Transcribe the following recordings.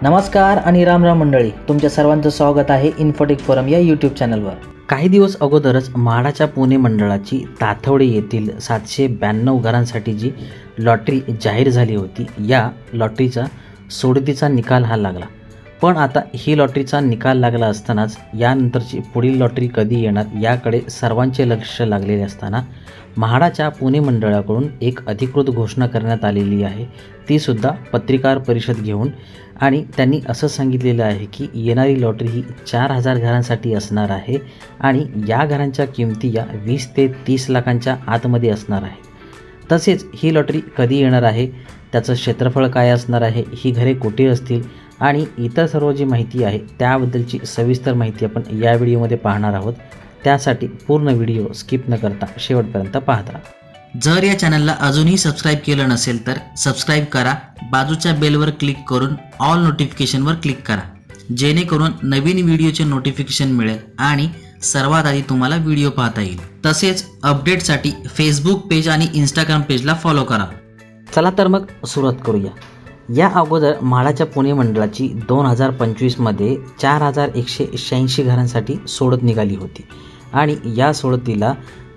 नमस्कार आणि राम राम मंडळी, तुमच्या सर्वांचं स्वागत आहे इन्फोटेक फोरम या यूट्यूब चॅनलवर। काही दिवस अगोदरच म्हाडाच्या पुणे मंडळाची ताथवडे येथील 792 घरांसाठी जी लॉटरी जाहीर झाली होती, या लॉटरीचा सोडतीचा निकाल हा लागला। पण आता ही लॉटरीचा निकाल लागला असतानाच यानंतरची पुढील लॉटरी कधी येणार याकडे सर्वांचे लक्ष लागलेले असताना म्हाडाच्या पुणे मंडळाकडून एक अधिकृत घोषणा करण्यात आलेली आहे, ती सुद्धा पत्रकार परिषद घेऊन। आणि त्यांनी असं सांगितलेलं आहे की येणारी लॉटरी ही 4000 घरांसाठी असणार आहे आणि या घरांच्या किमती या 20 ते 30 लाखांच्या आतमध्ये असणार आहे। तसेच ही लॉटरी कधी येणार आहे, त्याचं क्षेत्रफळ काय असणार आहे, ही घरे कुठे असतील आणि इतर सर्व जी माहिती आहे त्याबद्दलची सविस्तर माहिती आपण या व्हिडिओमध्ये पाहणार आहोत। त्यासाठी पूर्ण व्हिडिओ स्किप न करता शेवटपर्यंत पाहत राहा। जर या चॅनलला अजूनही सबस्क्राईब केलं नसेल तर सबस्क्राईब करा, बाजूच्या बेलवर क्लिक करून ऑल नोटिफिकेशनवर क्लिक करा, जेणेकरून नवीन व्हिडिओचे नोटिफिकेशन मिळेल आणि सर्वात आधी तुम्हाला व्हिडिओ पाहता येईल। तसेच अपडेटसाठी फेसबुक पेज आणि इंस्टाग्राम पेजला फॉलो करा। चला तर मग सुरुवात करूया। या अगोदर म्हाडाच्या पुणे मंडळाची 2025 मध्ये 4186 घरांसाठी सोडत निघाली होती आणि या सोडतीला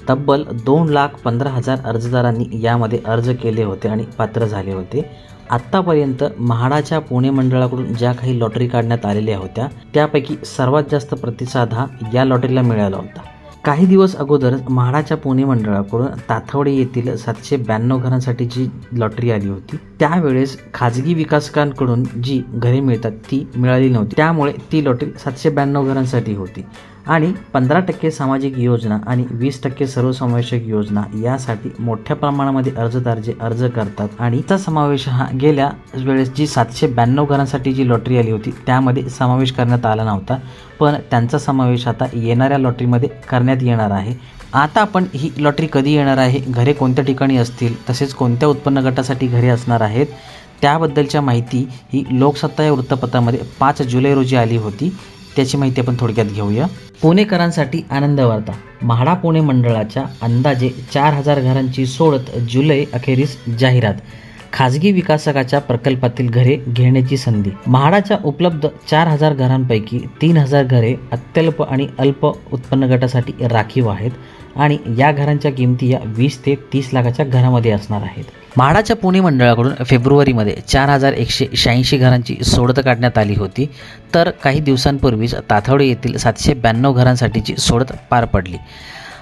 तब्बल 2,15,000 अर्जदारांनी यामध्ये अर्ज केले होते आणि पात्र झाले होते। आत्तापर्यंत म्हाडाच्या पुणे मंडळाकडून ज्या काही लॉटरी काढण्यात आलेल्या होत्या त्यापैकी सर्वात जास्त प्रतिसाद हा या लॉटरीला मिळाला होता। काही दिवस अगोदर म्हाडाच्या पुणे मंडळाकडून ताथवडे येथील 792 घरांसाठी जी लॉटरी आली होती, त्यावेळेस खाजगी विकासकांकडून जी घरे मिळतात ती मिळाली नव्हती, त्यामुळे ती लॉटरी 792 घरांसाठी होती आणि 15% सामाजिक योजना आणि 20% सर्वसमावेशक योजना यासाठी मोठ्या प्रमाणामध्ये अर्जदार जे अर्ज करतात आणि त्याचा समावेश हा गेल्या वेळेस जी 792 घरांसाठी जी लॉटरी आली होती त्यामध्ये समावेश करण्यात आला नव्हता, पण त्यांचा समावेश आता येणाऱ्या लॉटरीमध्ये करण्यात येणार आहे। आता आपण ही लॉटरी कधी येणार आहे, घरे कोणत्या ठिकाणी असतील, तसेच कोणत्या उत्पन्न गटासाठी घरे असणार आहेत त्याबद्दलच्या माहिती ही लोकसत्ता या वृत्तपत्रामध्ये 5 जुलै रोजी आली होती, त्याची माहिती आपण थोडक्यात घेऊया। पुणेकरांसाठी आनंद वार्ता। म्हाडा पुणे मंडळाच्या अंदाजे 4000 घरांची सोडत जुलै अखेरीस जाहिरात। खाजगी विकासकाच्या प्रकल्पातील घरे घेण्याची संधी। म्हाडाच्या उपलब्ध 4000 घरांपैकी 3000 घरे अत्यल्प आणि अल्प उत्पन्न गटासाठी राखीव आहेत आणि या घरांच्या किमती या 20 ते 30 लाखाच्या घरामध्ये असणार आहेत। म्हाडाच्या पुणे मंडळाकडून फेब्रुवारीमध्ये 4186 घरांची सोडत काढण्यात आली होती, तर काही दिवसांपूर्वीच ताथवडे येथील 792 घरांसाठीची सोडत पार पडली।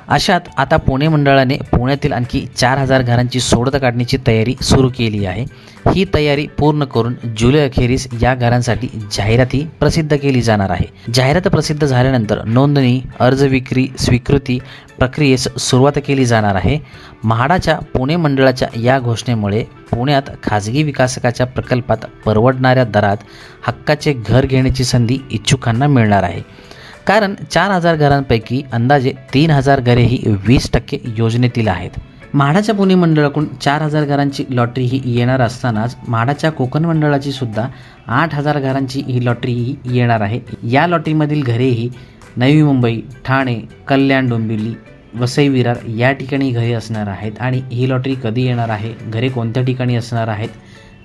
अशात आता पुणे मंडळाने पुण्यातील आणखी 4000 घरांची सोडत काढण्याची तयारी सुरू केली आहे। ही तयारी पूर्ण करून जुलै अखेरीस या घरांसाठी जाहिराती प्रसिद्ध केली जाणार आहे। जाहिरात प्रसिद्ध झाल्यानंतर नोंदणी, अर्ज विक्री, स्वीकृती प्रक्रियेस सुरुवात केली जाणार आहे। म्हाडाच्या पुणे मंडळाच्या या घोषणेमुळे पुण्यात खाजगी विकासकाच्या प्रकल्पात परवडणाऱ्या दरात हक्काचे घर घेण्याची संधी इच्छुकांना मिळणार आहे, कारण 4000 घरांपैकी अंदाजे 3000 घरे ही 20% योजनेतील आहेत। म्हाडाच्या पुणे मंडळाकडून 4000 घरांची लॉटरी ही येणार असतानाच म्हाडाच्या कोकण मंडळाची सुद्धा 8000 घरांची ही लॉटरी ही येणार आहे। या लॉटरीमधील घरे ही नवी मुंबई, ठाणे, कल्याण, डोंबिवली, वसई विरार या ठिकाणी घरे असणार आहेत। आणि ही लॉटरी कधी येणार आहे, घरे कोणत्या ठिकाणी असणार आहेत,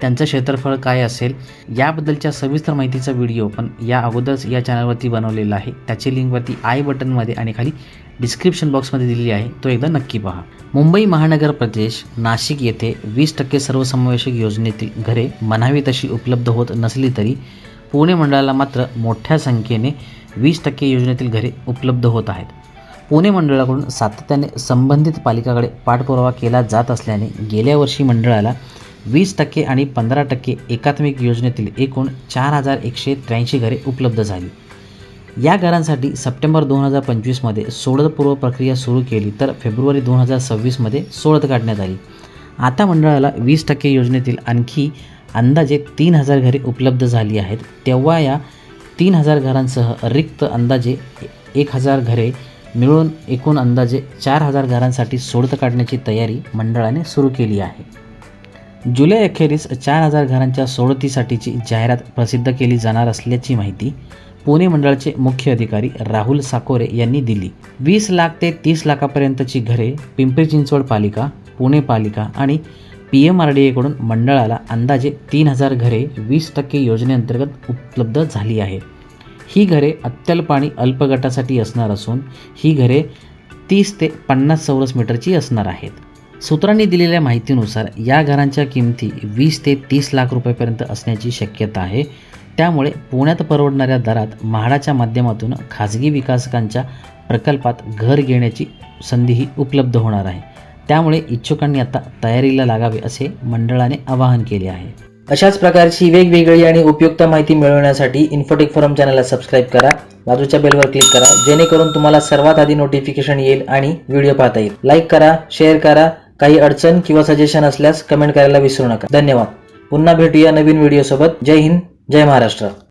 त्यांचं क्षेत्रफळ काय असेल याबद्दलच्या सविस्तर माहितीचा व्हिडिओ पण या अगोदरच या चॅनलवरती बनवलेला आहे, त्याची लिंकवरती आय बटनमध्ये आणि खाली डिस्क्रिप्शन बॉक्समध्ये दिलेली आहे, तो एकदा नक्की पहा। मुंबई महानगर प्रदेश नाशिक येथे 20% सर्वसमावेशक योजनेतील घरे म्हणावी तशी उपलब्ध होत नसली तरी पुणे मंडळाला मात्र मोठ्या संख्येने 20% योजनेतील घरे उपलब्ध होत आहेत। पुणे मंडळाकडून सातत्याने संबंधित पालिकाकडे पाठपुरावा केला जात असल्याने गेल्या वर्षी मंडळाला 20% आणि 15% एकात्मिक योजनेतील एकूण 4183 घरे उपलब्ध झाली। या घरांसाठी सप्टेंबर 2025 मध्ये सोडतपूर्व प्रक्रिया सुरू केली, तर फेब्रुवारी 2026 मध्ये सोडत काढण्यात आली। आता मंडळाला 20% योजनेतील आणखी अंदाजे 3000 घरे उपलब्ध झाली आहेत, तेव्हा या 3000 घरांसह रिक्त अंदाजे 1000 घरे मिळून एकूण अंदाजे 4000 घरांसाठी सोडत काढण्याची तयारी मंडळाने सुरू केली आहे। जुलै अखेरीस 4000 घरांच्या सोडतीसाठीची जाहिरात प्रसिद्ध केली जाणार असल्याची माहिती पुणे मंडळाचे मुख्य अधिकारी राहुल साकोरे यांनी दिली। 20 लाख ते 30 लाखापर्यंतची घरे पिंपरी चिंचवड पालिका, पुणे पालिका आणि PMRDA कडून मंडळाला अंदाजे 3,000 घरे 20% योजनेअंतर्गत उपलब्ध झाली आहेत. ही घरे अत्यल्प आणि अल्प गटासाठी असणार असून ही घरे 30 ते 50 चौरस मीटरची असणार आहेत. सूत्रांनी दिलेल्या माहितीनुसार या घरांच्या किमती 20 ते 30 लाख रुपयापर्यंत असण्याची शक्यता आहे. त्यामुळे पुण्यात परवडणाऱ्या दरात म्हाडाच्या माध्यमातून खाजगी विकासकांच्या प्रकल्पात घर घेण्याची संधीही उपलब्ध होणार आहे. त्यामुळे इच्छुकांनी आता तयारीला लागावे असे मंडळाने आवाहन केले आहे. अशाच प्रकारची वेगवेगळी आणि उपयुक्त माहिती मिळवण्यासाठी इन्फोटेक फोरम चॅनलला सबस्क्राईब करा, बाजूच्या बेलवर क्लिक करा, जेणेकरून तुम्हाला सर्वात आधी नोटिफिकेशन येईल आणि व्हिडिओ पाहता येईल. लाईक करा, शेअर करा. काही अडचण किंवा सजेशन असल्यास कमेंट करायला विसरू नका. धन्यवाद. पुन्हा भेटूया नवीन व्हिडिओसोबत. जय हिंद, जय महाराष्ट्र.